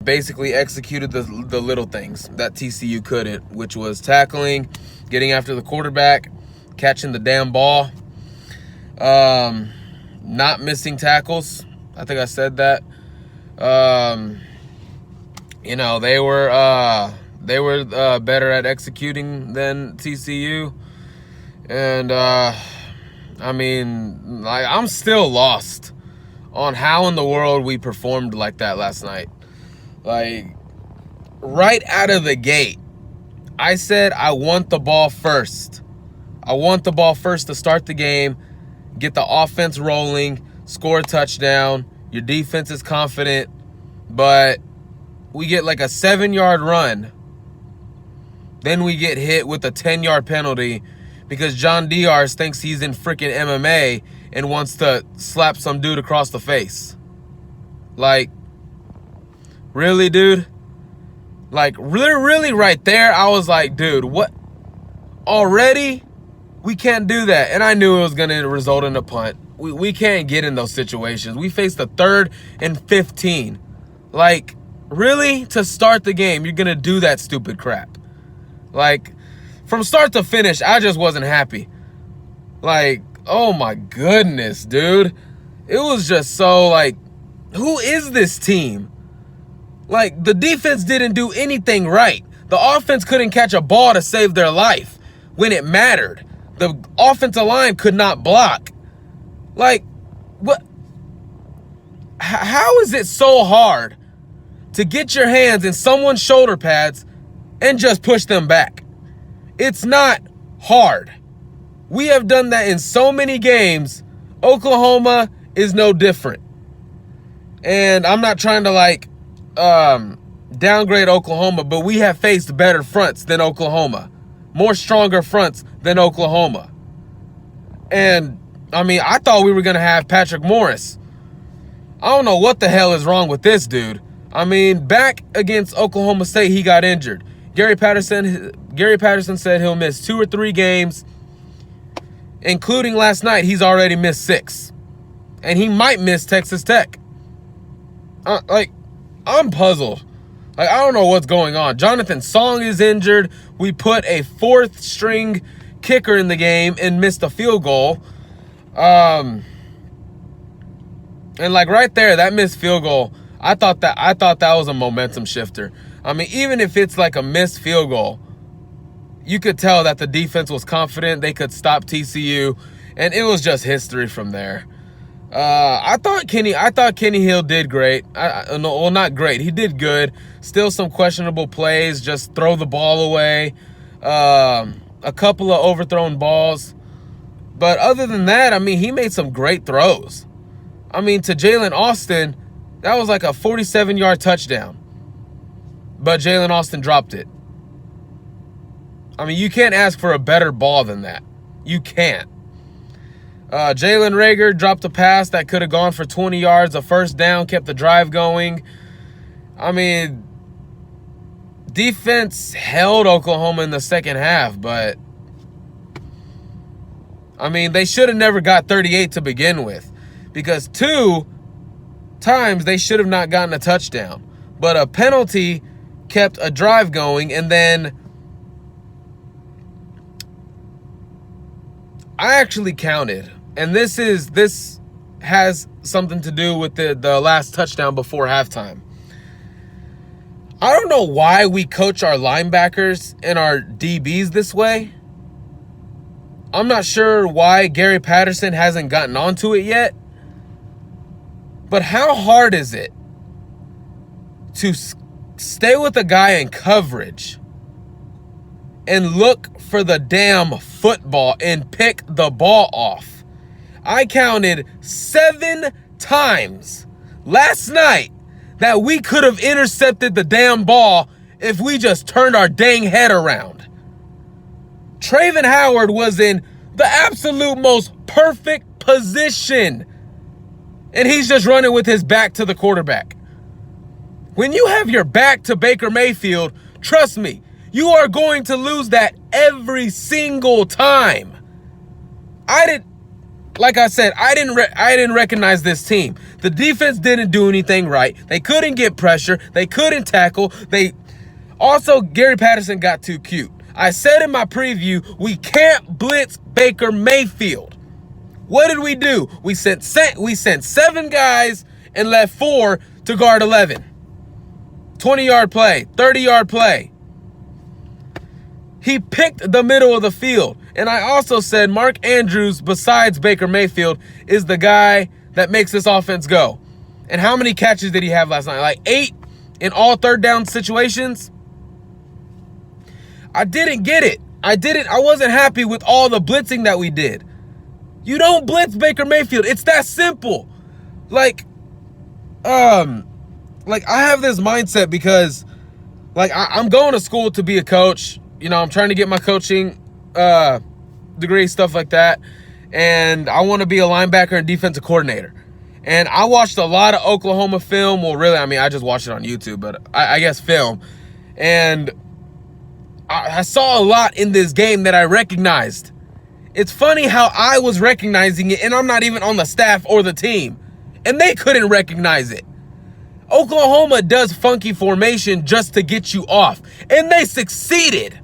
basically executed the little things that TCU couldn't, which was tackling, getting after the quarterback, catching the damn ball, not missing tackles. I think I said that. They were better at executing than TCU. And, I'm still lost on how in the world we performed like that last night. Like, right out of the gate, I said I want the ball first. I want the ball first to start the game, get the offense rolling, score a touchdown. Your defense is confident, but we get like a 7-yard run. Then we get hit with a 10-yard penalty because John Diaz thinks he's in freaking MMA and wants to slap some dude across the face. Like, really, dude? Like, really right there, I was like, dude, what? Already? We can't do that. And I knew it was going to result in a punt. We can't get in those situations. We faced a 3rd and 15. Like, really? To start the game, you're going to do that stupid crap. Like, from start to finish, I just wasn't happy. Like, oh my goodness, dude. It was just so, like, who is this team? Like, the defense didn't do anything right. The offense couldn't catch a ball to save their life when it mattered. The offensive line could not block. Like, what? How is it so hard to get your hands in someone's shoulder pads and just push them back? It's not hard. We have done that in so many games. Oklahoma is no different. And I'm not trying to downgrade Oklahoma, but we have faced better fronts than Oklahoma. More stronger fronts than Oklahoma. And, I thought we were going to have Patrick Morris. I don't know what the hell is wrong with this dude. Back against Oklahoma State, he got injured. Gary Patterson said he'll miss 2 or 3 games, including last night. He's already missed 6. And he might miss Texas Tech. I'm puzzled. Like, I don't know what's going on. Jonathan Song is injured. We put a 4th-string kicker in the game and missed a field goal. And right there, that missed field goal, I thought that was a momentum shifter. Even if it's like a missed field goal, you could tell that the defense was confident they could stop TCU, and it was just history from there. I thought Kenny Hill did great. Not great. He did good. Still some questionable plays. Just throw the ball away. A couple of overthrown balls. But other than that, he made some great throws. To Jalen Austin, that was like a 47-yard touchdown. But Jalen Austin dropped it. You can't ask for a better ball than that. You can't. Jalen Reagor dropped a pass that could have gone for 20 yards, a first down, kept the drive going. Defense held Oklahoma in the second half, but they should have never got 38 to begin with, because 2 times they should have not gotten a touchdown. But a penalty kept a drive going, and then I actually counted, and this has something to do with the last touchdown before halftime. I don't know why we coach our linebackers and our DBs this way. I'm not sure why Gary Patterson hasn't gotten onto it yet. But how hard is it to stay with a guy in coverage and look for the damn football and pick the ball off? I counted 7 times last night that we could have intercepted the damn ball if we just turned our dang head around. Traven Howard was in the absolute most perfect position, and he's just running with his back to the quarterback. When you have your back to Baker Mayfield, trust me, you are going to lose that every single time. like I said, I didn't recognize this team. The defense didn't do anything right. They couldn't get pressure. They couldn't tackle. Also, Gary Patterson got too cute. I said in my preview, we can't blitz Baker Mayfield. What did we do? We sent 7 guys and left 4 to guard 11. 20-yard play, 30-yard play. He picked the middle of the field. And I also said Mark Andrews, besides Baker Mayfield, is the guy that makes this offense go. And how many catches did he have last night? Like 8 in all third down situations? I didn't get it. I wasn't happy with all the blitzing that we did. You don't blitz Baker Mayfield. It's that simple. Like I have this mindset because, like, I'm going to school to be a coach. You know, I'm trying to get my coaching degree, stuff like that. And I want to be a linebacker and defensive coordinator. And I watched a lot of Oklahoma film. Well, really, I mean, I just watched it on YouTube, but I guess film. And I saw a lot in this game that I recognized. It's funny how I was recognizing it, and I'm not even on the staff or the team. And they couldn't recognize it. Oklahoma does funky formation just to get you off. And they succeeded.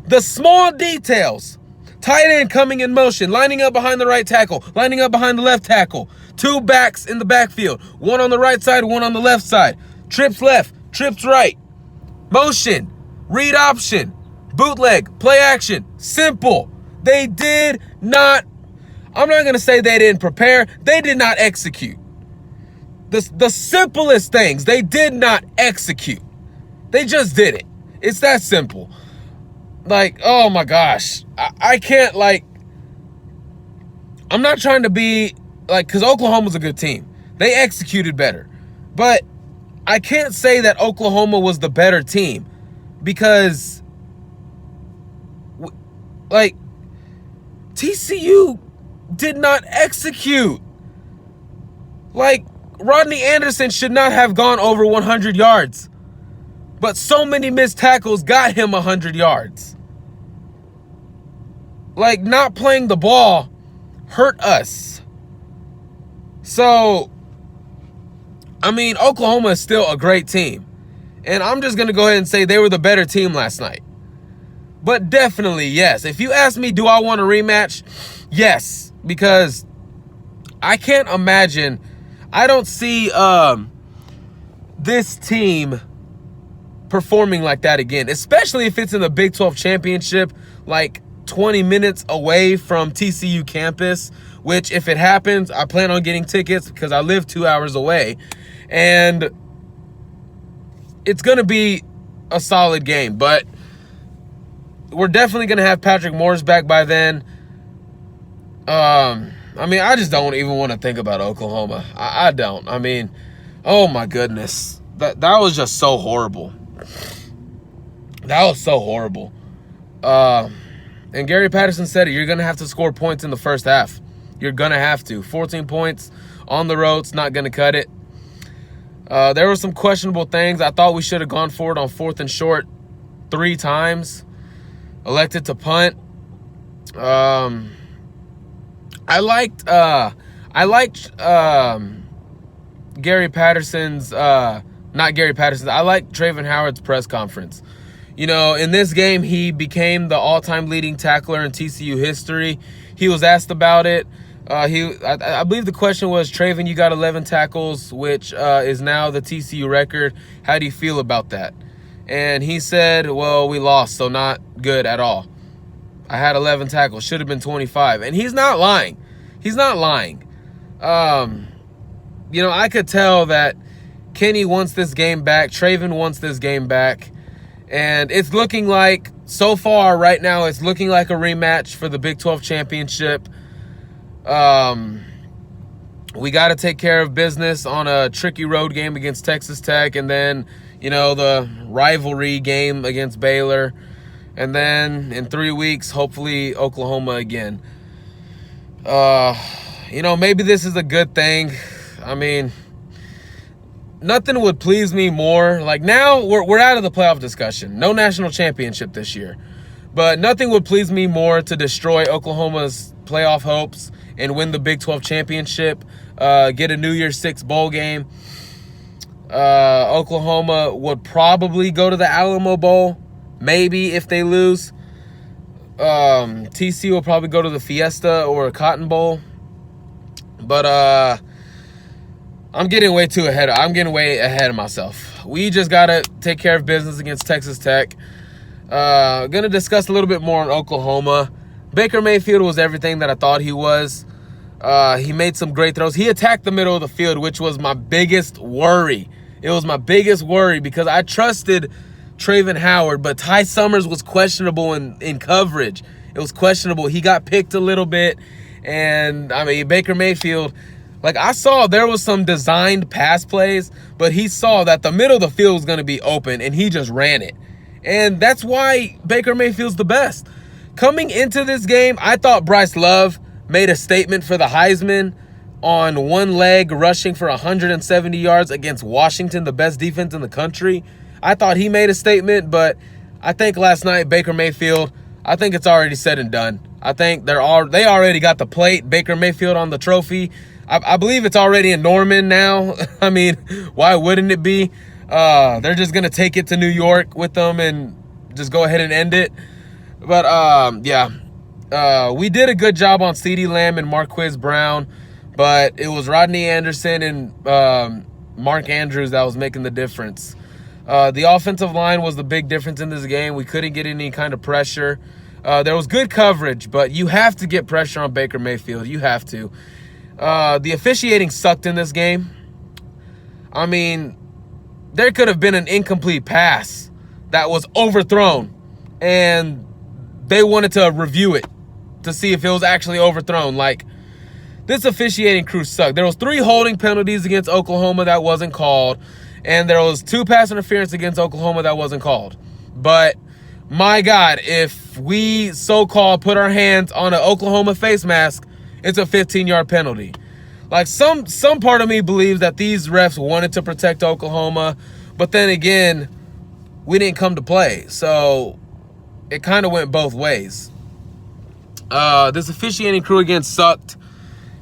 The small details. Tight end coming in motion, lining up behind the right tackle, lining up behind the left tackle. 2 backs in the backfield. 1 on the right side, 1 on the left side. Trips left, trips right. Motion, read option, bootleg, play action. Simple. They did not, I'm not going to say they didn't prepare. They did not execute. The simplest things, they did not execute. They just did it. It's that simple. Like, oh my gosh. I can't, like, I'm not trying to be, like, because Oklahoma's a good team. They executed better. But I can't say that Oklahoma was the better team because, like, TCU did not execute. Like, Rodney Anderson should not have gone over 100 yards. But so many missed tackles got him 100 yards. Like, not playing the ball hurt us. So, I mean, Oklahoma is still a great team. And I'm just going to go ahead and say they were the better team last night. But definitely, yes. If you ask me, do I want a rematch? Yes. Because I can't imagine, I don't see this team performing like that again. Especially if it's in the Big 12 championship, like 20 minutes away from TCU campus. Which, if it happens, I plan on getting tickets because I live 2 hours away. And it's going to be a solid game. But we're definitely going to have Patrick Morris back by then. I mean, I just don't even want to think about Oklahoma. I don't. I mean, oh my goodness. That was just so horrible. That was so horrible. And Gary Patterson said it. You're going to have to score points in the first half. You're going to have to. 14 points on the road's not going to cut it. There were some questionable things. I thought we should have gone for it on 4th and short 3 times. Elected to punt. I liked Gary Patterson's, not Gary Patterson's, I liked Travon Howard's press conference. You know, in this game, he became the all-time leading tackler in TCU history. He was asked about it. I believe the question was, Travon, you got 11 tackles, which is now the TCU record. How do you feel about that? And he said, well, we lost, so not good at all. I had 11 tackles. Should have been 25. And he's not lying. He's not lying. You know, I could tell that Kenny wants this game back. Travon wants this game back. And it's looking like, so far right now, it's looking like a rematch for the Big 12 championship. We got to take care of business on a tricky road game against Texas Tech. And then, you know, the rivalry game against Baylor. And then in 3 weeks, hopefully Oklahoma again. You know, maybe this is a good thing. I mean, nothing would please me more. Like, now we're out of the playoff discussion. No national championship this year. But nothing would please me more to destroy Oklahoma's playoff hopes and win the Big 12 championship, get a New Year's 6 bowl game. Oklahoma would probably go to the Alamo Bowl, maybe if they lose. TCU will probably go to the Fiesta or a Cotton Bowl. But I'm getting way ahead of myself. We just gotta take care of business against Texas Tech. Gonna discuss a little bit more on Oklahoma. Baker Mayfield was everything that I thought he was. He made some great throws. He attacked the middle of the field, which was my biggest worry. It was my biggest worry because I trusted Traven Howard, but Ty Summers was questionable in coverage. It was questionable. He got picked a little bit. And, I mean, Baker Mayfield, like I saw there was some designed pass plays, but he saw that the middle of the field was going to be open, and he just ran it. And that's why Baker Mayfield's the best. Coming into this game, I thought Bryce Love made a statement for the Heisman on one leg, rushing for 170 yards against Washington, the best defense in the country. I thought he made a statement, but I think last night, Baker Mayfield, I think it's already said and done. I think they already got the plate, Baker Mayfield on the trophy. I believe it's already in Norman now. I mean, why wouldn't it be? They're just going to take it to New York with them and just go ahead and end it. But, we did a good job on CeeDee Lamb and Marquise Brown, but it was Rodney Anderson and Mark Andrews that was making the difference. The offensive line was the big difference in this game. We couldn't get any kind of pressure. There was good coverage, but you have to get pressure on Baker Mayfield. You have to. The officiating sucked in this game. I mean, there could have been an incomplete pass that was overthrown, and they wanted to review it to see if it was actually overthrown. Like, this officiating crew sucked. There was 3 holding penalties against Oklahoma that wasn't called, and there was 2 pass interference against Oklahoma that wasn't called. But my God, if we so-called put our hands on an Oklahoma face mask, it's a 15-yard penalty. Like, some part of me believes that these refs wanted to protect Oklahoma, but then again, we didn't come to play. So it kind of went both ways. This officiating crew again sucked.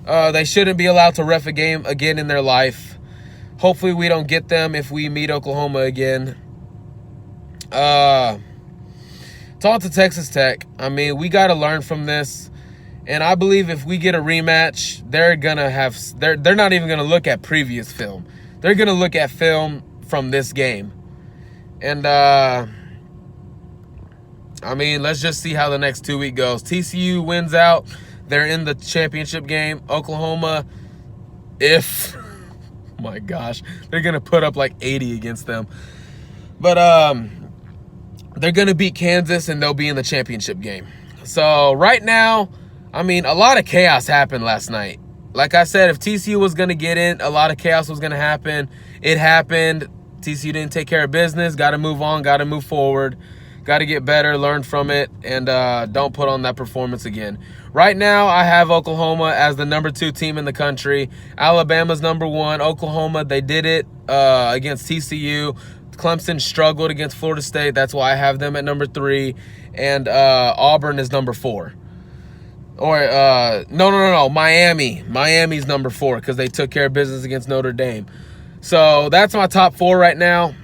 They shouldn't be allowed to ref a game again in their life. Hopefully we don't get them if we meet Oklahoma again. Talk to Texas Tech. I mean, we got to learn from this. And I believe if we get a rematch, they're not even going to look at previous film. They're going to look at film from this game. And, I mean, let's just see how the next 2 weeks goes. TCU wins out. They're in the championship game. Oklahoma, my gosh, they're going to put up like 80 against them. But they're going to beat Kansas, and they'll be in the championship game. So right now, I mean, a lot of chaos happened last night. Like I said, if TCU was going to get in, a lot of chaos was going to happen. It happened. TCU didn't take care of business. Got to move on. Got to move forward. Got to get better, learn from it, and don't put on that performance again. Right now, I have Oklahoma as the number 2 team in the country. Alabama's number 1. Oklahoma, they did it against TCU. Clemson struggled against Florida State. That's why I have them at number 3. And Auburn is number 4. Or, no. Miami. Miami's number 4 because they took care of business against Notre Dame. So that's my top 4 right now.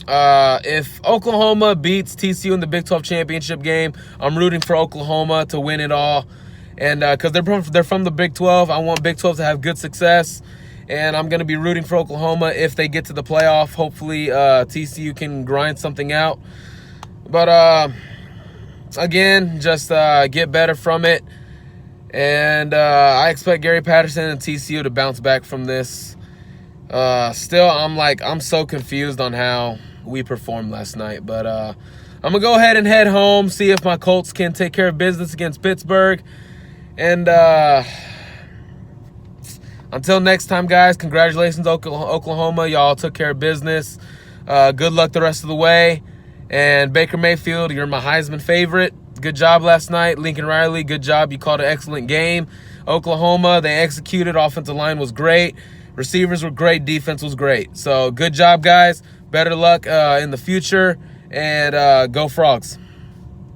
If Oklahoma beats TCU in the Big 12 championship game, I'm rooting for Oklahoma to win it all. And because they're from the Big 12, I want Big 12 to have good success. And I'm going to be rooting for Oklahoma if they get to the playoff. Hopefully TCU can grind something out. But, again, just get better from it. And I expect Gary Patterson and TCU to bounce back from this. Still, I'm so confused on how we performed last night. But I'm going to go ahead and head home, see if my Colts can take care of business against Pittsburgh. And until next time, guys, congratulations, Oklahoma. Y'all took care of business. Good luck the rest of the way. And Baker Mayfield, you're my Heisman favorite. Good job last night. Lincoln Riley, good job. You called an excellent game. Oklahoma, they executed. Offensive line was great. Receivers were great. Defense was great. So good job, guys. Better luck in the future. And go Frogs.